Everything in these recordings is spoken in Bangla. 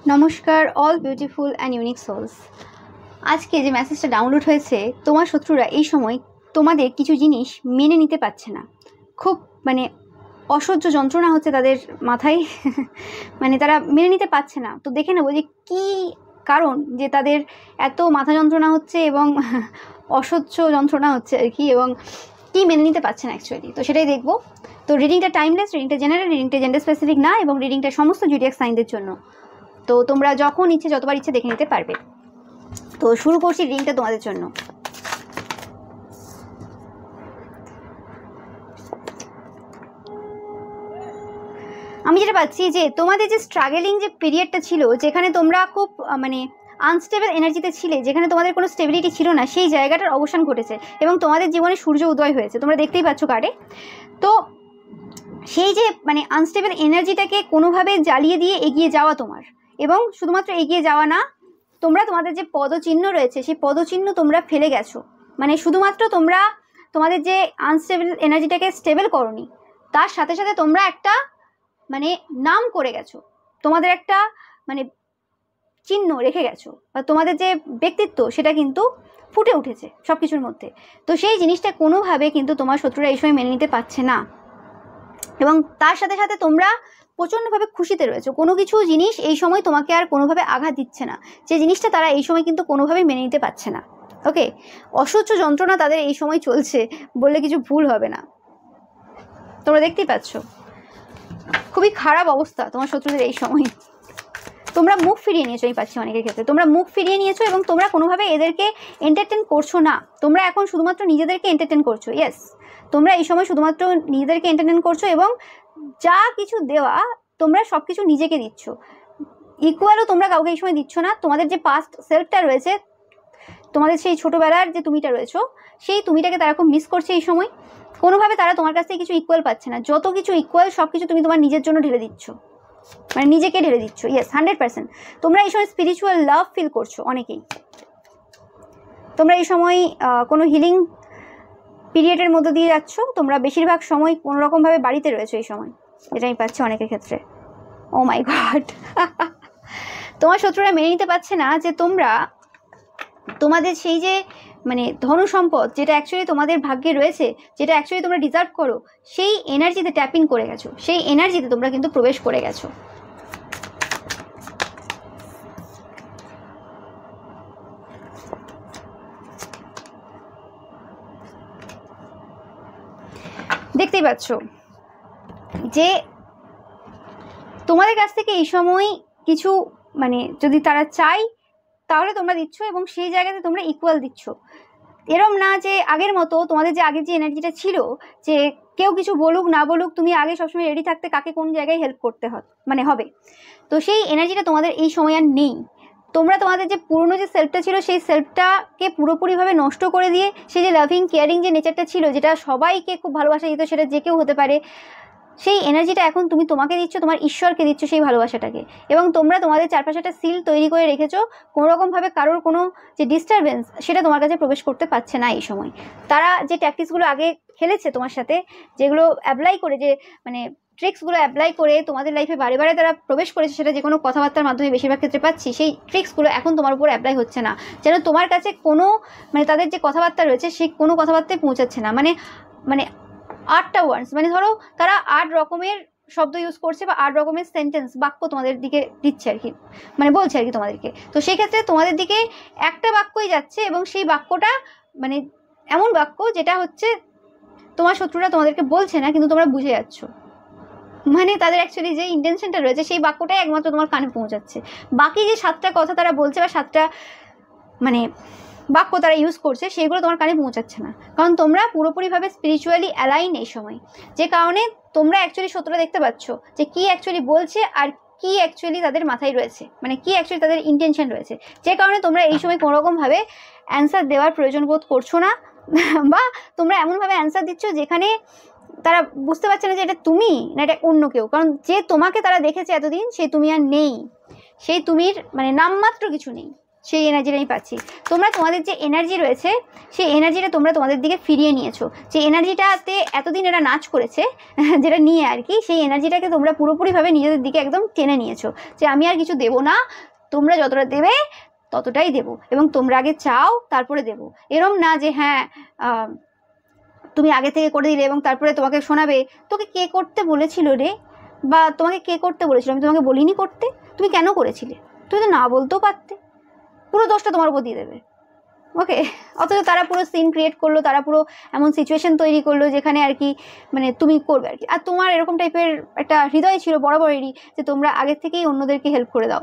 নমস্কার all beautiful and unique souls. আজকে যে মেসেজটা ডাউনলোড হয়েছে, তোমার শত্রুরা এই সময় তোমাদের কিছু জিনিস মেনে নিতে পারছে না। খুব অসহ্য যন্ত্রণা হচ্ছে তাদের মাথায় তারা মেনে নিতে পারছে না। তো দেখে নেবো যে কী কারণ যে তাদের এত মাথা যন্ত্রণা হচ্ছে এবং অসহ্য যন্ত্রণা হচ্ছে আর কি, এবং কী মেনে নিতে পারছে না অ্যাকচুয়ালি। তো সেটাই দেখবো। তো রিডিংটা টাইমলেস, রিডিংটা জেনারেল, রিডিংটা জেন্ডার স্পেসিফিক না, এবং রিডিংটা সমস্ত জুডিয়াক সাইনদের জন্য। তো তোমরা যখন ইচ্ছে যতবার ইচ্ছে দেখে নিতে পারবে। তো শুরু করছি রিডিংটা তোমাদের জন্য। আমি যেটা পাচ্ছি যে তোমাদের যে স্ট্রাগলিং যে পিরিয়ডটা ছিল, যেখানে তোমরা খুব আনস্টেবল এনার্জিতে ছিলে, যেখানে তোমাদের কোনো স্টেবিলিটি ছিল না, সেই জায়গাটার অবসান ঘটেছে এবং তোমাদের জীবনে সূর্য উদয় হয়েছে। তোমরা দেখতেই পাচ্ছ কার্ডে। তো সেই যে আনস্টেবল এনার্জিটাকে কোনোভাবে জ্বালিয়ে দিয়ে এগিয়ে যাওয়া তোমার, এবং শুধুমাত্র এগিয়ে যাওয়া না, তোমরা তোমাদের যে পদচিহ্ন রয়েছে সেই পদচিহ্ন তোমরা ফেলে গেছো। শুধুমাত্র তোমরা তোমাদের যে আনস্টেবল এনার্জিটাকে স্টেবল করোনি, তার সাথে সাথে তোমরা একটা নাম করে গেছো, তোমাদের একটা চিহ্ন রেখে গেছো, বা তোমাদের যে ব্যক্তিত্ব সেটা কিন্তু ফুটে উঠেছে সব কিছুর মধ্যে। তো সেই জিনিসটা কোনোভাবে কিন্তু তোমার শত্রুরা এই সময় মেনে নিতে পারছে না, এবং তার সাথে সাথে তোমরা প্রচণ্ডভাবে খুশিতে রয়েছো। কোনো কিছু জিনিস এই সময় তোমাকে আর কোনোভাবে আঘাত দিচ্ছে না, যে জিনিসটা তারা এই সময় কিন্তু কোনোভাবেই মেনে নিতে পারছে না। ওকে, অসহ্য যন্ত্রণা তাদের এই সময় চলছে বললে কিছু ভুল হবে না। তোমরা দেখতেই পাচ্ছ খুবই খারাপ অবস্থা তোমার শত্রুদের এই সময়। তোমরা মুখ ফিরিয়ে নিয়েছো, আমি পাচ্ছি অনেকের ক্ষেত্রে তোমরা মুখ ফিরিয়ে নিয়েছো, এবং তোমরা কোনোভাবে এদেরকে এন্টারটেন করছো না। তোমরা এখন শুধুমাত্র নিজেদেরকে এন্টারটেন করছো। ইয়েস, তোমরা এই সময় শুধুমাত্র নিজেদেরকে এন্টারটেন করছো, এবং যা কিছু দেওয়া তোমরা সব কিছু নিজেকে দিচ্ছ। ইকুয়ালও তোমরা কাউকে এই সময় দিচ্ছ না। তোমাদের যে পাস্ট সেলফটা রয়েছে, তোমাদের সেই ছোটোবেলার যে তুমিটা রয়েছো, সেই তুমিটাকে তারা খুব মিস করছে এই সময়। কোনোভাবে তারা তোমার কাছ থেকে কিছু ইকুয়াল পাচ্ছে না। যত কিছু ইকুয়াল সব কিছু তুমি তোমার নিজের জন্য ঢেলে দিচ্ছ, নিজেকে ঢেলে দিচ্ছ। ইয়েস, 100% তোমরা এই সময় স্পিরিচুয়াল লাভ ফিল করছো অনেকেই। তোমরা এই সময় কোনো হিলিং পিরিয়ডের মধ্যে দিয়ে যাচ্ছ। তোমরা বেশিরভাগ সময় কোনোরকমভাবে বাড়িতে রয়েছো এই সময়, যেটা আমি পাচ্ছি অনেকের ক্ষেত্রে। ও মাই গড, তোমার শত্রুরা মেনে নিতে পারছে না যে তোমরা তোমাদের সেই যে ধন সম্পদ, যেটা অ্যাকচুয়ালি তোমাদের ভাগ্যে রয়েছে, যেটা অ্যাকচুয়ালি তোমরা ডিজার্ভ করো, সেই এনার্জিতে ট্যাপ ইন করে গেছো। সেই এনার্জিতে তোমরা কিন্তু প্রবেশ করে গেছো। দেখতেই পাচ্ছ যে তোমাদের কাছ থেকে এই সময় কিছু যদি তারা চায় তাহলে তোমরা দিচ্ছ, এবং সেই জায়গাতে তোমরা ইকুয়াল দিচ্ছ। এরম না যে আগের মতো তোমাদের যে আগের যে এনার্জিটা ছিল, যে কেউ কিছু বলুক না বলুক তুমি আগে সবসময় রেডি থাকতে কাকে কোন জায়গায় হেল্প করতে হবে। তো সেই এনার্জিটা তোমাদের এই সময় আর নেই। তোমরা তোমাদের যে পুরনো যে সেলফটা ছিল, সেই সেলফটাকে পুরোপুরিভাবে নষ্ট করে দিয়ে সেই যে লাভিং কেয়ারিং যে নেচারটা ছিল, যেটা সবাইকে খুব ভালোবাসা দিত, সেটা যে কেউ হতে পারে, সেই এনার্জিটা এখন তুমি তোমাকে দিচ্ছ, তোমার ঈশ্বরকে দিচ্ছ সেই ভালোবাসাটাকে। এবং তোমরা তোমাদের চারপাশে একটা সিল তৈরি করে রেখেছো। কোনোরকমভাবে কারোর কোনো যে ডিস্টারবেন্স, সেটা তোমার কাছে প্রবেশ করতে পারছে না এই সময়। তারা যে ট্যাকটিক্সগুলো আগে খেলেছে তোমার সাথে, যেগুলো অ্যাপ্লাই করে, যে ট্রিক্সগুলো অ্যাপ্লাই করে তোমাদের লাইফে বারে বারে তারা প্রবেশ করেছে, সেটা যে কোনো কথাবার্তার মাধ্যমে বেশিরভাগ ক্ষেত্রে পাচ্ছি, সেই ট্রিক্সগুলো এখন তোমার উপর অ্যাপ্লাই হচ্ছে না। যেন তোমার কাছে কোনো তাদের যে কথাবার্তা রয়েছে, সেই কোনো কথাবার্তায় পৌঁছাচ্ছে না। 8টা ওয়ার্ডস, ধরো তারা 8 রকমের শব্দ ইউজ করছে, বা 8 রকমের সেন্টেন্স, বাক্য তোমাদের দিকে দিচ্ছে আর কি, বলছে আর কি তোমাদেরকে। তো সেই ক্ষেত্রে তোমাদের দিকে একটা বাক্যই যাচ্ছে, এবং সেই বাক্যটা এমন বাক্য যেটা হচ্ছে তোমার শত্রুরা তোমাদেরকে বলছে না, কিন্তু তোমরা বুঝে যাচ্ছ। তাদের অ্যাকচুয়ালি যে ইন্টেনশনটা রয়েছে, সেই বাক্যটাই একমাত্র তোমার কানে পৌঁছাচ্ছে। বাকি যে 7টা কথা তারা বলছে, বা 7টা বাক্য তারা ইউজ করছে, সেগুলো তোমার কানে পৌঁছাচ্ছে না। কারণ তোমরা পুরোপুরিভাবে স্পিরিচুয়ালি অ্যালাইন এই সময়, যে কারণে তোমরা অ্যাকচুয়ালি শত্রুরা দেখতে পাচ্ছ যে কি অ্যাকচুয়ালি বলছে, আর কি অ্যাকচুয়ালি তাদের মাথায় রয়েছে, কি অ্যাকচুয়ালি তাদের ইন্টেনশন রয়েছে। যে কারণে তোমরা এই সময় কোনোরকমভাবে অ্যান্সার দেওয়ার প্রয়োজন বোধ করছো না, বা তোমরা এমনভাবে অ্যান্সার দিচ্ছ যেখানে তারা বুঝতে পারছে না যে এটা তুমি না এটা অন্য কেউ। কারণ যে তোমাকে তারা দেখেছে এতদিন, সেই তুমি আর নেই, সেই তুমির নামমাত্র কিছু নেই। সেই এনার্জিটা আমি পাচ্ছি। তোমরা তোমাদের যে এনার্জি রয়েছে সেই এনার্জিটা তোমরা তোমাদের দিকে ফিরিয়ে নিয়েছো। যে এনার্জিটাতে এতদিন এরা নাচ করেছে যেটা নিয়ে আর কি, সেই এনার্জিটাকে তোমরা পুরোপুরিভাবে নিজেদের দিকে একদম টেনে নিয়েছো যে আমি আর কিছু দেবো না, তোমরা যতটা দেবে ততটাই দেবো, এবং তোমরা আগে চাও তারপরে দেবো। এরম না যে হ্যাঁ তুমি আগে থেকে করে দিলে এবং তারপরে তোমাকে শোনাবে তোকে কে করতে বলেছিল রে, বা তোমাকে কে করতে বলেছিল, আমি তোমাকে বলিনি করতে, তুমি কেন করেছিলে, তুমি তো না বলতেও পারতে। পুরো দোষটা তোমার উপর দিয়ে দেবে। ওকে, অথচ তারা পুরো সিন ক্রিয়েট করলো, তারা পুরো এমন সিচুয়েশন তৈরি করলো যেখানে আর কি মানে তুমি করবে আর কি। আর তোমার এরকম টাইপের একটা হৃদয় ছিল বরাবরেরই যে তোমরা আগের থেকেই অন্যদেরকে হেল্প করে দাও।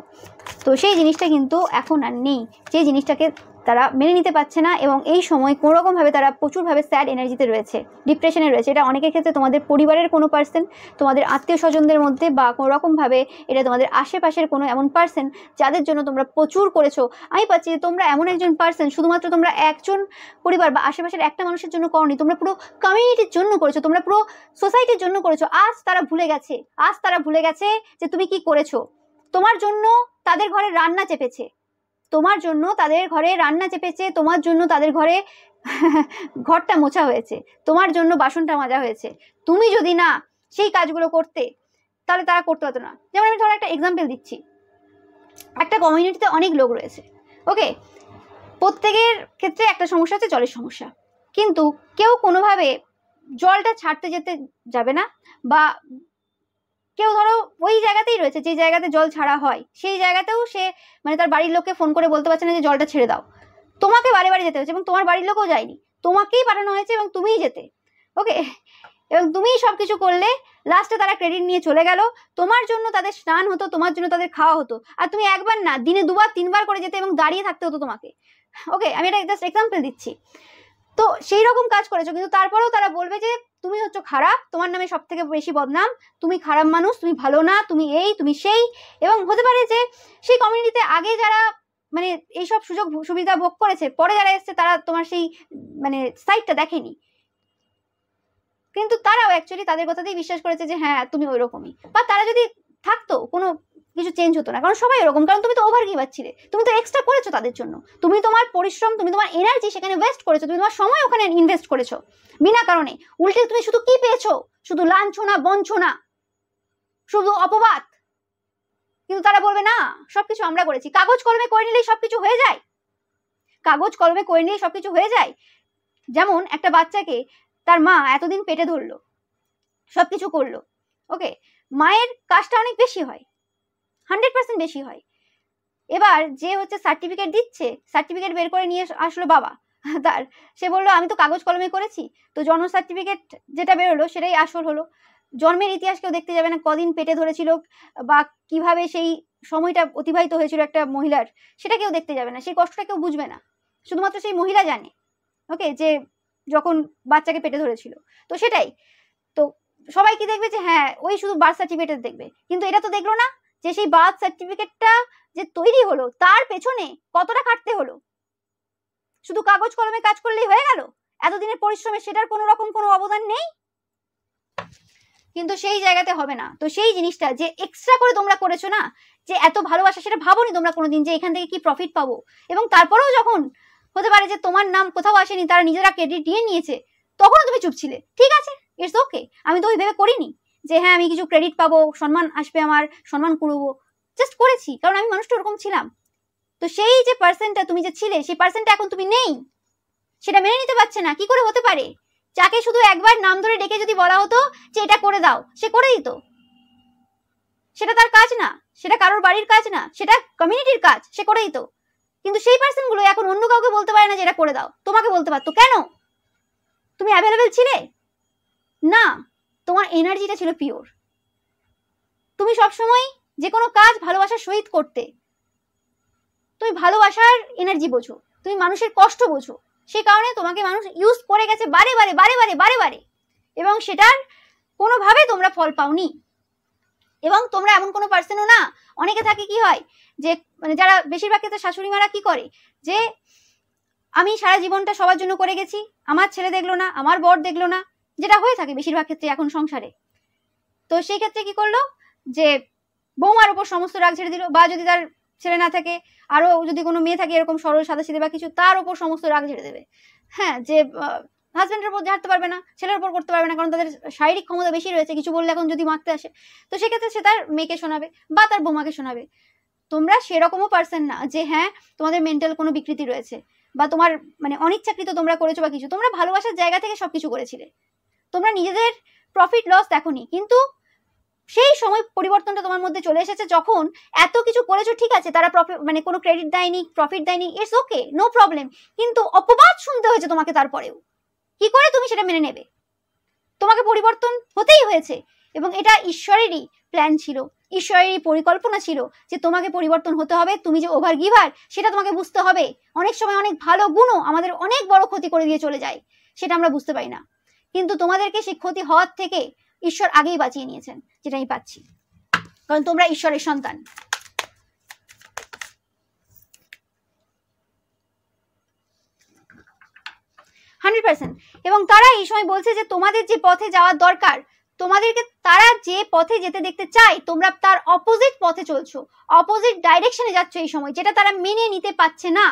তো সেই জিনিসটা কিন্তু এখন আর নেই, যে জিনিসটাকে তারা মেনে নিতে পারছে না, এবং এই সময় কোনোরকমভাবে তারা প্রচুরভাবে স্যাড এনার্জিতে রয়েছে, ডিপ্রেশনে রয়েছে। এটা অনেকের ক্ষেত্রে তোমাদের পরিবারের কোনো পার্সন, তোমাদের আত্মীয় স্বজনদের মধ্যে, বা কোনোরকমভাবে এটা তোমাদের আশেপাশের কোনো এমন পার্সন যাদের জন্য তোমরা প্রচুর করেছো। আমি পাচ্ছি যে তোমরা এমন একজন পার্সন, শুধুমাত্র তোমরা একজন পরিবার বা আশেপাশের একটা মানুষের জন্য করনি, তোমরা পুরো কমিউনিটির জন্য করেছো, তোমরা পুরো সোসাইটির জন্য করেছো। আজ তারা ভুলে গেছে, আজ তারা ভুলে গেছে যে তুমি কি করেছো। তোমার জন্য তাদের ঘরে রান্না চেপেছে, তোমার জন্য তাদের ঘরে রান্না চেপেছে, তোমার জন্য তাদের ঘরে ঘরটা মোছা হয়েছে, তোমার জন্য বাসনটা মাজা হয়েছে। তুমি যদি না সেই কাজগুলো করতে তাহলে তারা করতে পারতো না। যেমন আমি ধরো একটা এক্সাম্পল দিচ্ছি, একটা কমিউনিটিতে অনেক লোক রয়েছে, ওকে, প্রত্যেকের ক্ষেত্রে একটা সমস্যা আছে, জলের সমস্যা, কিন্তু কেউ কোনোভাবে জলটা ছাড়তে যেতে যাবে না, বা কেউ ধরো ওই জায়গাতেই রয়েছে যে জায়গাতে জল ছাড়া হয়, সেই জায়গাতেও সে মানে তার বাড়ির লোককে ফোন করে বলতে পারছে না যে জলটা ছেড়ে দাও। তোমাকে বারে বারে যেতে হয়েছে, এবং তোমার বাড়ির লোকও যায়নি, তোমাকেই পাঠানো হয়েছে এবং তুমিই যেতে, ওকে, এবং তুমিই সব কিছু করলে। লাস্টে তারা ক্রেডিট নিয়ে চলে গেল, তোমার জন্য তাদের স্নান হতো, তোমার জন্য তাদের খাওয়া হতো, আর তুমি একবার না দিনে 2-3 বার করে যেতে এবং দাঁড়িয়ে থাকতে হতো তোমাকে। ওকে, আমি এটা জাস্ট এক্সাম্পল দিচ্ছি। তো সেই রকম কাজ করেছো, কিন্তু তারপরেও তারা বলবে যে তুমি হচ্ছে খারাপ, তোমার নামে সব থেকে বেশি বদনাম, তুমি খারাপ মানুষ, তুমি ভালো না, তুমি এই তুমি সেই। এবং হতে পারে যে সেই কমিউনিটিতে আগে যারা মানে এইসব সুযোগ সুবিধা ভোগ করেছে, পরে যারা এসছে তারা তোমার সেই মানে সাইডটা দেখেনি, কিন্তু তারাও অ্যাকচুয়ালি তাদের কথাতেই বিশ্বাস করেছে যে হ্যাঁ তুমি ওই রকমই। বা তারা যদি থাকতো কোনো কিছু চেঞ্জ হতো না, কারণ সবাই এরকম, কারণ তুমি তো ওভার গিভার ছিলে, তুমি তো এক্সট্রা করেছো তাদের জন্য, তুমি তোমার পরিশ্রম, তুমি তোমার এনার্জি সেখানে ওয়েস্ট করেছো, তুমি তোমার সময় ওখানে ইনভেস্ট করেছো বিনা কারণে। উল্টে তুমি শুধু কি পেয়েছো, শুধু লাঞ্ছনা বঞ্চনা, শুধু অপবাদ। কিন্তু তারা বলবে না সবকিছু আমরা করেছি, কাগজ কলমে করে নিলেই সবকিছু হয়ে যায়, কাগজ কলমে করে নিলেই সবকিছু হয়ে যায়। যেমন একটা বাচ্চাকে তার মা এতদিন পেটে ধরলো, সবকিছু করলো, ওকে, মায়ের কাজটা অনেক বেশি হয়, 100% বেশি হয়। এবার যে হচ্ছে সার্টিফিকেট দিচ্ছে, সার্টিফিকেট বের করে নিয়ে আসলো বাবা তার, সে বললো আমি তো কাগজ কলমে করেছি, তো জন্ম সার্টিফিকেট যেটা বেরোলো সেটাই আসল হলো। জন্মের ইতিহাস কেউ দেখতে যাবে না, কদিন পেটে ধরেছিল বা কিভাবে সেই সময়টা অতিবাহিত হয়েছিল একটা মহিলার, সেটা কেউ দেখতে যাবে না, সেই কষ্টটা কেউ বুঝবে না, শুধুমাত্র সেই মহিলা জানে, ওকে, যে যখন বাচ্চাকে পেটে ধরেছিল। তো সেটাই তো সবাই কি দেখবে যে হ্যাঁ ওই শুধু বার্থ সার্টিফিকেট দেখবে, কিন্তু এটা তো দেখলো না যে সেই বার্থ সার্টিফিকেটটা যে তৈরি হলো তার পেছনে কতটা খাটতে হলো। শুধু কাগজ কলমে কাজ করলেই হয়ে গেল, এতদিনের পরিশ্রমে সেটার কোনো রকম কোনো অবদান নেই, কিন্তু সেই জায়গাতে হবে না। তো সেই জিনিসটা যে এক্সট্রা করে তোমরা করেছো না, যে এত ভালোবাসা, সেটা ভাবোনি তোমরা কোনোদিন যে এখান থেকে কি প্রফিট পাবো। এবং তারপরেও যখন হতে পারে যে তোমার নাম কোথাও আসেনি, তারা নিজেরা ক্রেডিট নিয়ে নিয়েছে, তখনও তুমি চুপ ছিলে, ঠিক আছে ইটস ওকে, আমি তো ওই ভেবে করিনি যে হ্যাঁ আমি কিছু ক্রেডিট পাবো, সম্মান আসবে, আমার সম্মান করবো, জাস্ট করেছি কারণ আমি মানুষটা ওরকম ছিলাম। তো সেই যে পার্সনটা তুমি যে ছিলে, সেই পার্সনটা এখন তুমি নেই, সেটা মেনে নিতে পারছে না। কি করে হতে পারে? যাকে শুধু একবার নাম ধরে ডেকে যদি বলা হতো যে এটা করে দাও, সে করে দিত। সেটা তার কাজ না, সেটা কারোর বাড়ির কাজ না, সেটা কমিউনিটির কাজ, সে করে দিত। কিন্তু সেই পার্সনগুলো এখন অন্য কাউকে বলতে পারে না যে এটা করে দাও, তোমাকে বলতে পারতো। কেন? তুমি অ্যাভেলেবেল ছিলে না, তোমার এনার্জিটা ছিল পিওর, তুমি সবসময় যে কোনো কাজ ভালোবাসার সহিত করতে, তুমি ভালোবাসার এনার্জি বোঝো, তুমি মানুষের কষ্ট বোঝো, সেই কারণে তোমাকে মানুষ ইউজ করে গেছে বারে বারে বারে বারে বারে বারে, এবং সেটার কোনোভাবে তোমরা ফল পাওনি। এবং তোমরা এমন কোনো পার্সনও না, অনেকে থাকে কি হয় যে মানে যারা বেশিরভাগ ক্ষেত্রে শাশুড়ি মারা কি করে যে আমি সারা জীবনটা সবার জন্য করে গেছি, আমার ছেলে দেখলো না, আমার বর দেখলো না, যেটা হয়ে থাকে বেশিরভাগ ক্ষেত্রে এখন সংসারে। তো সেই ক্ষেত্রে কি করলো যে বৌমার উপর সমস্ত রাগ ছেড়ে দিল, বা যদি তার ছেলে না থাকে, আরও যদি কোনো মেয়ে থাকে এরকম সরল সাদাসিধে বা কিছু, তার ওপর সমস্ত রাগ ঝেড়ে দেবে। হ্যাঁ, যে হাজব্যান্ডের উপর ঝাড়তে পারবে না, ছেলের উপর করতে পারবে না, কারণ তাদের শারীরিক ক্ষমতা বেশি রয়েছে। কিছু বললে এখন যদি মারতে আসে, তো সেক্ষেত্রে সে তার মেয়েকে শোনাবে বা তার বৌমাকে শোনাবে। তোমরা সেরকমও পার্সন না যে হ্যাঁ তোমাদের মেন্টাল কোনো বিকৃতি রয়েছে বা তোমার মানে অনিচ্ছাকৃত তোমরা করেছো বা কিছু। তোমরা ভালোবাসার জায়গা থেকে সবকিছু করেছিলে, তোমরা নিজেদের প্রফিট লস দেখোনি। কিন্তু সেই সময় পরিবর্তনটা তোমার মধ্যে চলে এসেছে যখন এত কিছু করেছো, ঠিক আছে তারা প্রফিট মানে কোনো ক্রেডিট দেয়নি, প্রফিট দেয়নি, ইটস ওকে, নো প্রবলেম, কিন্তু অপবাদ শুনতে হয়েছে তোমাকে। তারপরেও কি করে তুমি সেটা মেনে নেবে? তোমাকে পরিবর্তন হতেই হয়েছে, এবং এটা ঈশ্বরেরই প্ল্যান ছিল, ঈশ্বরেরই পরিকল্পনা ছিল যে তোমাকে পরিবর্তন হতে হবে। তুমি যে ওভার গিভার সেটা তোমাকে বুঝতে হবে। অনেক সময় অনেক ভালো গুণও আমাদের অনেক বড় ক্ষতি করে দিয়ে চলে যায়, সেটা আমরা বুঝতে পারি না। কিন্তু তোমাদেরকে সেই ক্ষতি হওয়ার থেকে ঈশ্বর আগেই বাঁচিয়ে নিয়েছেন, যেটা আমি পাচ্ছি, কারণ তোমরা ঈশ্বরের সন্তান। এবং তারা এই সময় বলছে যে তোমাদের যে পথে যাওয়ার দরকার, তোমাদেরকে তারা যে পথে যেতে দেখতে চায়, তোমরা তার অপোজিট পথে চলছো, অপোজিট ডাইরেকশনে যাচ্ছ এই সময়, যেটা তারা মেনে নিতে পারছে না।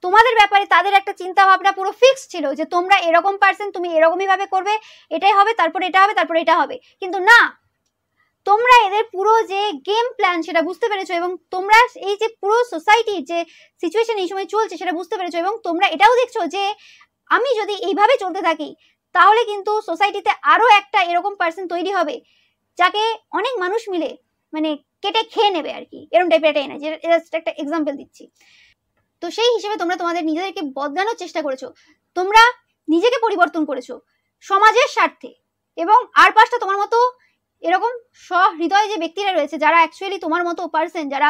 তোমাদের ব্যাপারে তাদের একটা চিন্তা ভাবনা পুরো ফিক্স ছিল যে তোমরা এরকম পার্সন, তুমি এরকমই ভাবে করবে, এটাই হবে, তারপর এটা হবে, তারপর এটা হবে। কিন্তু না, তোমরা এদের পুরো যে গেম প্ল্যান সেটা বুঝতে পেরেছো, এবং তোমরা এই যে পুরো সোসাইটির যে সিচুয়েশন এই সময় চলছে সেটা বুঝতে পেরেছো, এবং তোমরা এটাও দেখছো যে আমি যদি এইভাবে চলতে থাকি তাহলে কিন্তু সোসাইটিতে আরো একটা এরকম পার্সন তৈরি হবে যাকে অনেক মানুষ মিলে মানে কেটে খেয়ে নেবে আর কি, এরকম টাইপের একটা এনার্জি। একটা এক্সাম্পল দিচ্ছি। তো সেই হিসেবে তোমরা তোমাদের নিজেদেরকে বদলানোর চেষ্টা করেছো, তোমরা নিজেকে পরিবর্তন করেছো সমাজের স্বার্থে, এবং আর পাঁচটা তোমার মতো এরকম সহৃদয় যে ব্যক্তিরা রয়েছে যারা অ্যাকচুয়ালি তোমার মতো পার্সন, যারা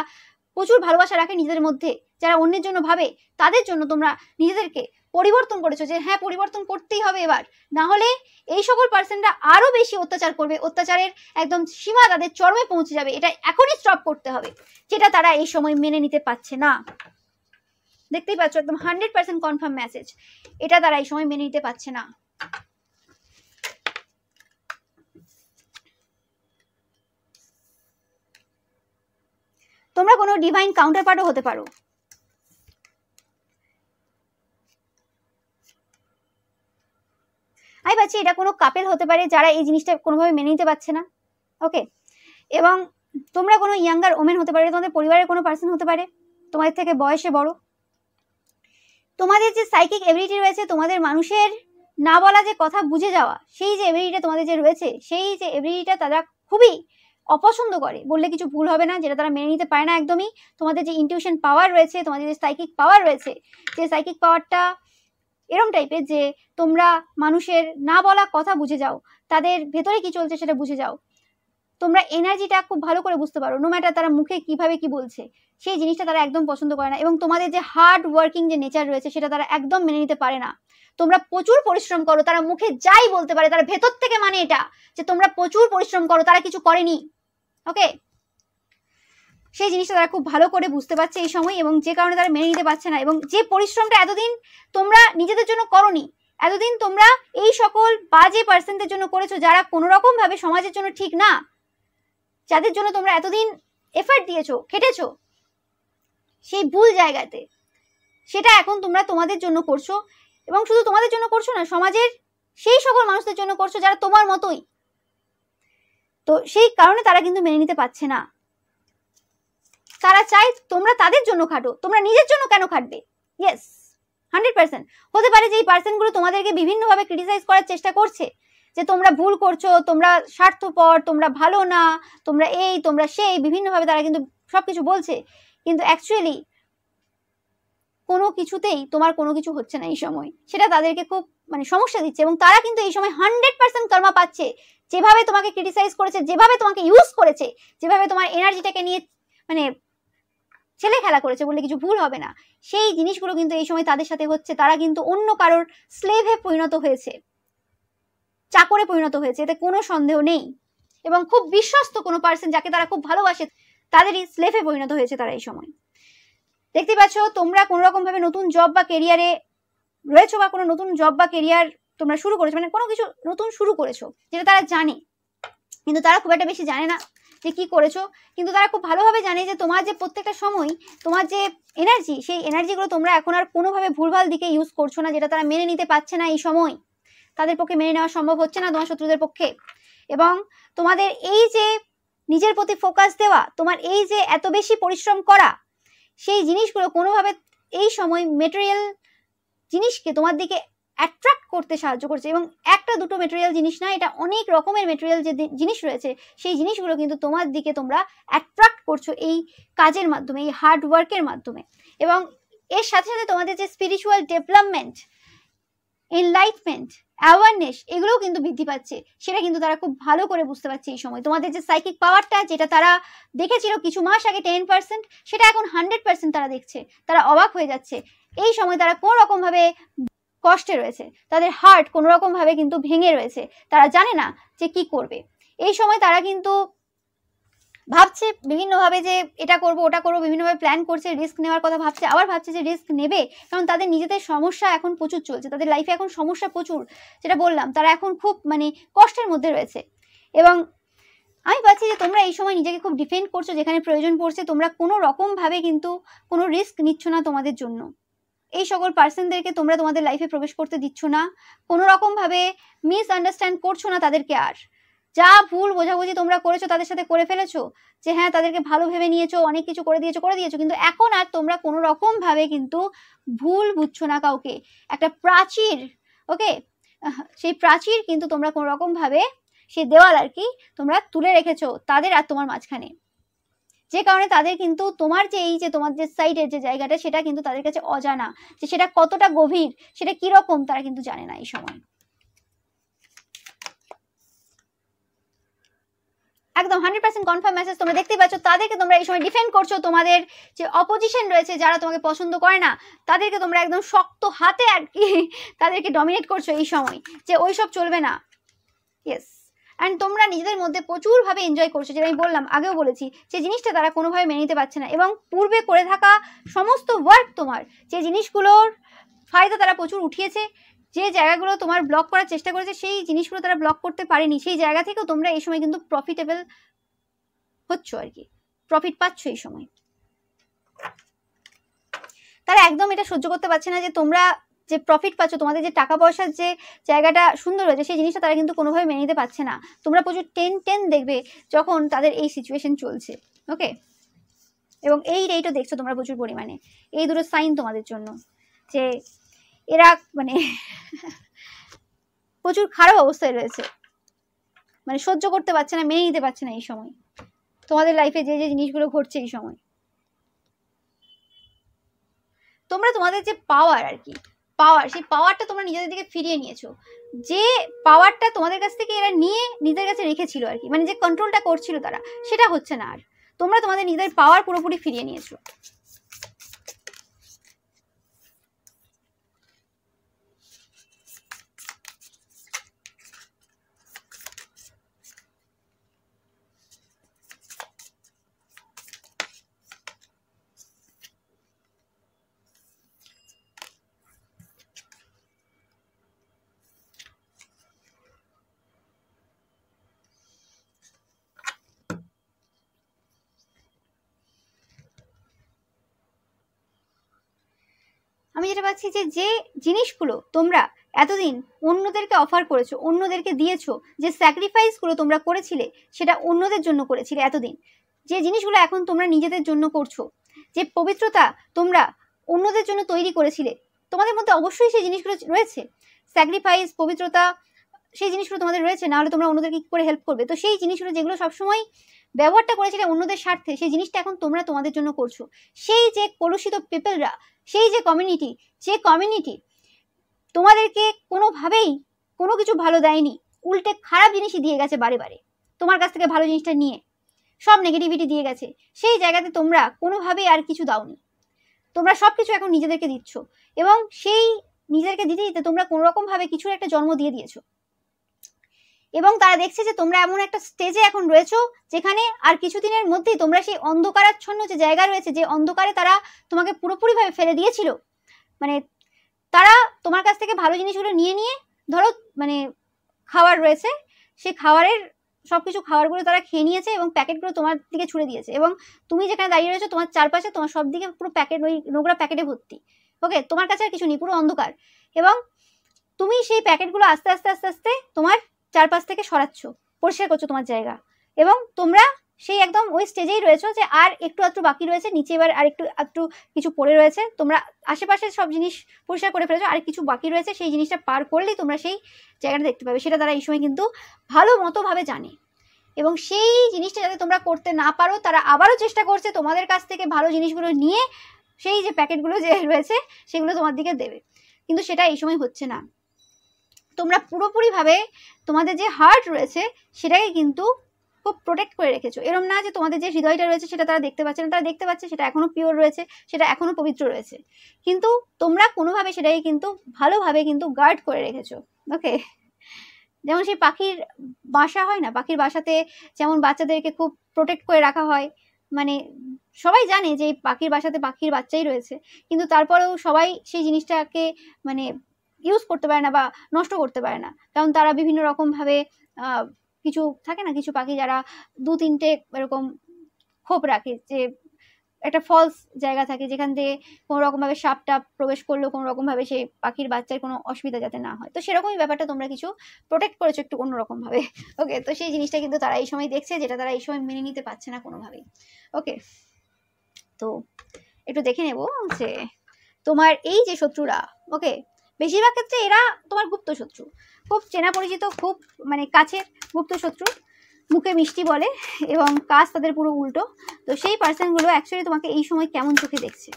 প্রচুর ভালোবাসা রাখে নিজেদের মধ্যে, যারা অন্যের জন্য ভাবে, তাদের জন্য তোমরা নিজেদেরকে পরিবর্তন করেছো যে হ্যাঁ পরিবর্তন করতেই হবে এবার, না হলে এই সকল পার্সনরা আরো বেশি অত্যাচার করবে, অত্যাচারের একদম সীমা তাদের চরমে পৌঁছে যাবে। এটা এখনই স্টপ করতে হবে, যেটা তারা এই সময় মেনে নিতে পারছে না। দেখতেই পাচ্ছ একদম 100% কনফার্ম মেসেজ, এটা তারা এই সময় মেনে নিতে পারছে না। তোমরা কোনো ডিভাইন কাউন্টারপার্টও হতে পারো। আমি পাচ্ছি এটা কোনো কাপেল হতে পারে যারা এই জিনিসটা কোনোভাবে মেনে নিতে পারছে না, ওকে। এবং তোমরা কোনো ইয়াঙ্গার ওমেন হতে পারে, তোমাদের পরিবারের কোনো পার্সন হতে পারে তোমাদের থেকে বয়সে বড়। তোমাদের যে সাইকিক এবিলিটি রয়েছে, তোমাদের মানুষের না বলা যে কথা বুঝে যাওয়া, সেই যে এবিলিটিটা তোমাদের যে রয়েছে, সেই যে এবিলিটিটা তারা খুবই অপছন্দ করে, বললে কিছু ভুল হবে না, যেটা তারা মেনে নিতে পারে না একদমই। তোমাদের যে ইনটিউশন পাওয়ার রয়েছে, তোমাদের যে সাইকিক পাওয়ার রয়েছে, যে সাইকিক পাওয়ারটা এরম টাইপের যে তোমরা মানুষের না বলা কথা বুঝে যাও, তাদের ভেতরে কি চলছে সেটা বুঝে যাও, তোমরা এনার্জিটা খুব ভালো করে বুঝতে পারো, নো ম্যাটার তারা মুখে কিভাবে কি বলছে, সেই জিনিসটা তারা একদম পছন্দ করে না। এবং তোমাদের যে হার্ড ওয়ার্কিং যে নেচার রয়েছে সেটা তারা একদম মেনে নিতে পারে না। তোমরা প্রচুর পরিশ্রম করো, তারা মুখে যাই বলতে পারে, তারা ভেতর থেকে মানে এটা যে তোমরা প্রচুর পরিশ্রম করো, তারা কিছু করেনি, ওকে। সেই জিনিসটা তারা খুব ভালো করে বুঝতে পারছে এই সময়, এবং যে কারণে তারা মেনে নিতে পারছে না। এবং যে পরিশ্রমটা এতদিন তোমরা নিজেদের জন্য করোনি, এতদিন তোমরা এই সকল বাজে পার্সনদের জন্য করেছো যারা কোনো রকম ভাবে সমাজের জন্য ঠিক না, যাদের জন্য তোমরা এতদিন এফার্ট দিয়েছো, খেটেছো সেই ভুল জায়গাতে, সেটা এখন তোমরা তোমাদের জন্য করছো। এবং শুধু তোমাদের জন্য করছো না, সমাজের সেই সকল মানুষদের জন্য করছো যারা তোমার মতোই। তো সেই কারণে তারা কিন্তু মেনে নিতে পারছে না। তারা চায় তোমরা তাদের জন্য খাটো, তোমরা নিজের জন্য কেন খাটবে? ইয়েস, 100% হতে পারে যে এই পার্সনগুলো তোমাদেরকে বিভিন্নভাবে ক্রিটিসাইজ করার চেষ্টা করছে, যে তোমরা ভুল করছো, তোমরা স্বার্থপর, তোমরা ভালো না, তোমরা এই তোমরা সেই, বিভিন্নভাবে তারা কিন্তু সবকিছু বলছে। কিন্তু অ্যাকচুয়ালি কোনো কিছুতেই তোমার কোনো কিছু হচ্ছে না এই সময়, সেটা তাদেরকে খুব মানে সমস্যা দিচ্ছে। এবং তারা কিন্তু এই সময় 100% কর্মা পাচ্ছে। যেভাবে তোমাকে ক্রিটিসাইজ করেছে, যেভাবে তোমাকে ইউজ করেছে, যেভাবে তোমার এনার্জিটাকে নিয়ে মানে ছেলে খেলা করেছে বললে কিছু ভুল হবে না, সেই জিনিসগুলো কিন্তু এই সময় তাদের সাথে হচ্ছে। তারা কিন্তু অন্য কারোর স্লেভে পরিণত হয়েছে, চাকরে পরিণত হয়েছে, এতে কোনো সন্দেহ নেই। এবং খুব বিশ্বস্ত কোনো পার্সন যাকে তারা খুব ভালোবাসে, তাদেরই স্লেভে পরিণত হয়েছে তারা এই সময়। দেখতে পাচ্ছ তোমরা কোনো রকম ভাবে নতুন জব বা কেরিয়ারে রয়েছো, বা কোনো নতুন জব বা কেরিয়ার তোমরা শুরু করেছো, মানে কোনো কিছু নতুন শুরু করেছো যেটা তারা জানে, কিন্তু তারা খুব একটা বেশি জানে না যে কি করেছো, কিন্তু তারা খুব ভালোভাবে জানে যে তোমার যে প্রত্যেকটা সময় তোমার যে এনার্জি, সেই এনার্জিগুলো তোমরা এখন আর কোনোভাবে ভুলভাল দিকে ইউজ করছো না, যেটা তারা মেনে নিতে পারছে না এই সময়, তাদের পক্ষে মেনে নেওয়া সম্ভব হচ্ছে না তোমার শত্রুদের পক্ষে। এবং তোমাদের এই যে নিজের প্রতি ফোকাস দেওয়া, তোমার এই যে এত বেশি পরিশ্রম করা, সেই জিনিসগুলো কোনোভাবে এই সময় মেটেরিয়াল জিনিসকে তোমার দিকে অ্যাট্রাক্ট করতে সাহায্য করছে। এবং একটা দুটো মেটেরিয়াল জিনিস না, এটা অনেক রকমের মেটেরিয়াল যে জিনিস রয়েছে, সেই জিনিসগুলো কিন্তু তোমার দিকে তোমরা অ্যাট্রাক্ট করছো এই কাজের মাধ্যমে, এই হার্ড ওয়ার্কের মাধ্যমে। এবং এর সাথে সাথে তোমাদের যে স্পিরিচুয়াল ডেভেলপমেন্ট, এনলাইটমেন্ট, অ্যাওয়ারনেস, এগুলোও কিন্তু বৃদ্ধি পাচ্ছে, সেটা কিন্তু তারা খুব ভালো করে বুঝতে পারছে এই সময়। তোমাদের যে সাইকিক পাওয়ারটা, যেটা তারা দেখেছিল কিছু মাস আগে 10%, সেটা এখন 100% তারা দেখছে, তারা অবাক হয়ে যাচ্ছে। এই সময় তারা কোনো রকমভাবে কষ্টে রয়েছে, তাদের হার্ট কোনো রকমভাবে কিন্তু ভেঙে রয়েছে, তারা জানে না যে কি করবে। এই সময় তারা কিন্তু ভাবছে বিভিন্নভাবে যে এটা করবো ওটা করবো, বিভিন্নভাবে প্ল্যান করছে, রিস্ক নেওয়ার কথা ভাবছে, আবার ভাবছে যে রিস্ক নেবে, কারণ তাদের নিজেদের সমস্যা এখন প্রচুর চলছে, তাদের লাইফে এখন সমস্যা প্রচুর, যেটা বললাম, তারা এখন খুব কষ্টের মধ্যে রয়েছে। এবং আমি পাচ্ছি যে তোমরা এই সময় নিজেকে খুব ডিফেন্ড করছো, যেখানে প্রয়োজন পড়ছে তোমরা কোনো রকমভাবে কিন্তু কোনো রিস্ক নিচ্ছ না তোমাদের জন্য। এই সকল পার্সনদেরকে তোমরা তোমাদের লাইফে প্রবেশ করতে দিচ্ছ না, কোনো রকমভাবে মিসআন্ডারস্ট্যান্ড করছো না তাদেরকে। আর যা ভুল বোঝাবুঝি তোমরা করেছো তাদের সাথে করে ফেলেছো, যে হ্যাঁ তাদেরকে ভালো ভেবে নিয়েছো, অনেক কিছু করে দিয়েছো, কিন্তু এখন আর তোমরা কোনো রকমভাবে কিন্তু ভুল বুঝছো না কাউকে। একটা প্রাচীর, ওকে, সেই প্রাচীর কিন্তু তোমরা কোনো রকমভাবে, সেই দেওয়াল আর কি, তোমরা তুলে রেখেছো তাদের আর তোমার মাঝখানে, যে কারণে তাদের কিন্তু তোমার যে এই যে তোমার যে সাইডের যে জায়গাটা, সেটা কিন্তু তাদের কাছে অজানা, যে সেটা কতটা গভীর, সেটা কিরকম, তারা কিন্তু জানে না এই সময়। একদম 100% কনফার্ম মেসেজ তোমরা দেখতে পাচ্ছ, তাদেরকে তোমরা এই সময় ডিফেন্ড করছো। তোমাদের যে অপোজিশন রয়েছে, যারা তোমাকে পছন্দ করে না, তাদেরকে তোমরা একদম শক্ত হাতে আর কি তাদেরকে ডমিনেট করছো এই সময়, যে ওইসব চলবে না। ইয়েস, অ্যান্ড তোমরা নিজেদের মধ্যে প্রচুরভাবে এনজয় করছো, যেটা আমি বললাম, আগেও বলেছি, যে জিনিসটা তারা কোনোভাবে মেনে নিতে পারছে না। এবং পূর্বে করে থাকা সমস্ত ওয়ার্ক, তোমার যে জিনিসগুলোর ফায়দা তারা প্রচুর উঠিয়েছে, যে জায়গাগুলো তোমার ব্লক করার চেষ্টা করেছে, সেই জিনিসগুলো তারা ব্লক করতে পারেনি, সেই জায়গা থেকেও তোমরা এই সময় কিন্তু প্রফিটেবল হচ্ছ আর কি, প্রফিট পাচ্ছ এই সময়। তারা একদম এটা সহ্য করতে পারছে না যে তোমরা যে প্রফিট পাচ্ছ, তোমাদের যে টাকা পয়সার যে জায়গাটা সুন্দর হয়েছে, সেই জিনিসটা তারা কিন্তু কোনোভাবে মেনে নিতে পারছে না। তোমরা প্রচুর টেন দেখবে যখন তাদের এই সিচুয়েশন চলছে, ওকে। এবং এই রেটও দেখছো তোমরা প্রচুর পরিমাণে। এই দুটো সাইন তোমাদের জন্য, যে এরা প্রচুর খারাপ অবস্থায় রয়েছে, সহ্য করতে পারছে না, মেনে নিতে পারছে না এই সময় তোমাদের লাইফে যে যে জিনিসগুলো ঘটছে এই সময়। তোমরা তোমাদের যে পাওয়ার আর কি, সেই পাওয়ারটা তোমরা নিজেদের দিকে ফিরিয়ে নিয়েছো। যে পাওয়ারটা তোমাদের কাছ থেকে এরা নিয়ে নিজেদের কাছে রেখেছিল আর কি, যে কন্ট্রোলটা করছিল তারা, সেটা হচ্ছে না আর। তোমরা তোমাদের নিজেদের পাওয়ার পুরোপুরি ফিরিয়ে নিয়েছো। আমি যেটা পাচ্ছি যে যে জিনিসগুলো তোমরা এতদিন অন্যদেরকে অফার করেছো, অন্যদেরকে দিয়েছো, যে স্যাক্রিফাইসগুলো তোমরা করেছিলে, সেটা অন্যদের জন্য করেছিলে এতদিন, যে জিনিসগুলো এখন তোমরা নিজেদের জন্য করছো, যে পবিত্রতা তোমরা অন্যদের জন্য তৈরি করেছিলে, তোমাদের মধ্যে অবশ্যই সেই জিনিসগুলো রয়েছে, স্যাক্রিফাইস, পবিত্রতা, সেই জিনিসগুলো তোমাদের রয়েছে, নাহলে তোমরা অন্যদেরকে কি করে হেল্প করবে? তো সেই জিনিসগুলো যেগুলো সবসময় ব্যবহারটা করেছিলে অন্যদের স্বার্থে, সেই জিনিসটা এখন তোমরা তোমাদের জন্য করছো। সেই যে কলুষিত পিপলরা, সেই যে কমিউনিটি তোমাদেরকে কোনোভাবেই কোনো কিছু ভালো দেয়নি, উল্টে খারাপ জিনিসই দিয়ে গেছে বারে বারে, তোমার কাছ থেকে ভালো জিনিসটা নিয়ে সব নেগেটিভিটি দিয়ে গেছে, সেই জায়গাতে তোমরা কোনোভাবেই আর কিছু দাওনি, তোমরা সব কিছু এখন নিজেদেরকে দিচ্ছ। এবং সেই নিজেদেরকে দিতে দিতে তোমরা কোনোরকমভাবে কিছুর একটা জন্ম দিয়ে দিয়েছো। এবং তারা দেখছে যে তোমরা এমন একটা স্টেজে এখন রয়েছো, যেখানে আর কিছুদিনের মধ্যেই তোমরা সেই অন্ধকারাচ্ছন্ন যে জায়গা রয়েছে, যে অন্ধকারে তারা তোমাকে পুরোপুরিভাবে ফেলে দিয়েছিল, তারা তোমার কাছ থেকে ভালো জিনিসগুলো নিয়ে ধরো খাবার রয়েছে, সেই খাবারের সব কিছু খাবারগুলো তারা খেয়ে নিয়েছে এবং প্যাকেটগুলো তোমার দিকে ছুড়ে দিয়েছে, এবং তুমি যেখানে দাঁড়িয়ে রয়েছো তোমার চারপাশে তোমার সব দিকে পুরো প্যাকেট, ওই নোংরা প্যাকেটে ভর্তি। ওকে, তোমার কাছে আর কিছু নেই, পুরো অন্ধকার, এবং তুমি সেই প্যাকেটগুলো আস্তে আস্তে আস্তে আস্তে তোমার চারপাশ থেকে সরাচ্ছ, পরিষ্কার করছো তোমার জায়গা, এবং তোমরা সেই একদম ওই স্টেজেই রয়েছো যে আর একটু আধটু বাকি রয়েছে, নিচে এবার আর একটু আধটু কিছু পড়ে রয়েছে, তোমরা আশেপাশে সব জিনিস পরিষ্কার করে ফেলেছো, আর কিছু বাকি রয়েছে, সেই জিনিসটা পার করলেই তোমরা সেই জায়গাটা দেখতে পাবে। সেটা তারা এই সময় কিন্তু ভালো মতোভাবে জানে, এবং সেই জিনিসটা যাতে তোমরা করতে না পারো তারা আবারও চেষ্টা করছে তোমাদের কাছ থেকে ভালো জিনিসগুলো নিয়ে সেই যে প্যাকেটগুলো যে রয়েছে সেগুলো তোমার দিকে দেবে, কিন্তু সেটা এই সময় হচ্ছে না। তোমরা পুরোপুরিভাবে তোমাদের যে হার্ট রয়েছে সেটাকে কিন্তু খুব প্রোটেক্ট করে রেখেছো। এরম না যে তোমাদের যে হৃদয়টা রয়েছে সেটা তারা দেখতে পাচ্ছে না, তারা দেখতে পাচ্ছে, সেটা এখনো পিওর রয়েছে, সেটা এখনো পবিত্র রয়েছে, কিন্তু তোমরা কোনোভাবে সেটাকে কিন্তু ভালোভাবে কিন্তু গার্ড করে রেখেছো। ওকে, যেমন সেই পাখির বাসা হয় না, পাখির বাসাতে যেমন বাচ্চাদেরকে খুব প্রোটেক্ট করে রাখা হয়, মানে সবাই জানে যে এই পাখির বাসাতে পাখির বাচ্চাই রয়েছে, কিন্তু তারপরেও সবাই সেই জিনিসটাকে মানে ইউজ করতে পারে না বা নষ্ট করতে পারে না, কারণ তারা বিভিন্ন রকমভাবে কিছু থাকে না, কিছু পাখি যারা 2-3টে এরকম খোপ রাখে, যে একটা ফলস জায়গা থাকে যেখান থেকে কোনো রকমভাবে সাপ টাপ প্রবেশ করলেও কোনো রকমভাবে সেই পাখির বাচ্চার কোনো অসুবিধা যাতে না হয়। তো সেরকমই ব্যাপারটা তোমরা কিছু প্রোটেক্ট করেছো একটু অন্যরকমভাবে। ওকে, তো সেই জিনিসটা কিন্তু তারা এই সময় দেখছে, যেটা তারা এই সময় মেনে নিতে পারছে না কোনোভাবেই। ওকে, তো একটু দেখে নেব যে তোমার এই যে শত্রুরা, ওকে, বেশিরভাগ ক্ষেত্রে এরা তোমার গুপ্ত শত্রু, খুব চেনা পরিচিত, খুব মানে কাছের গুপ্ত শত্রু, মুখে মিষ্টি বলে এবং কাজ তাদের পুরো উল্টো। তো সেই পার্সনগুলো অ্যাকচুয়ালি তোমাকে এই সময় কেমন চোখে দেখছে?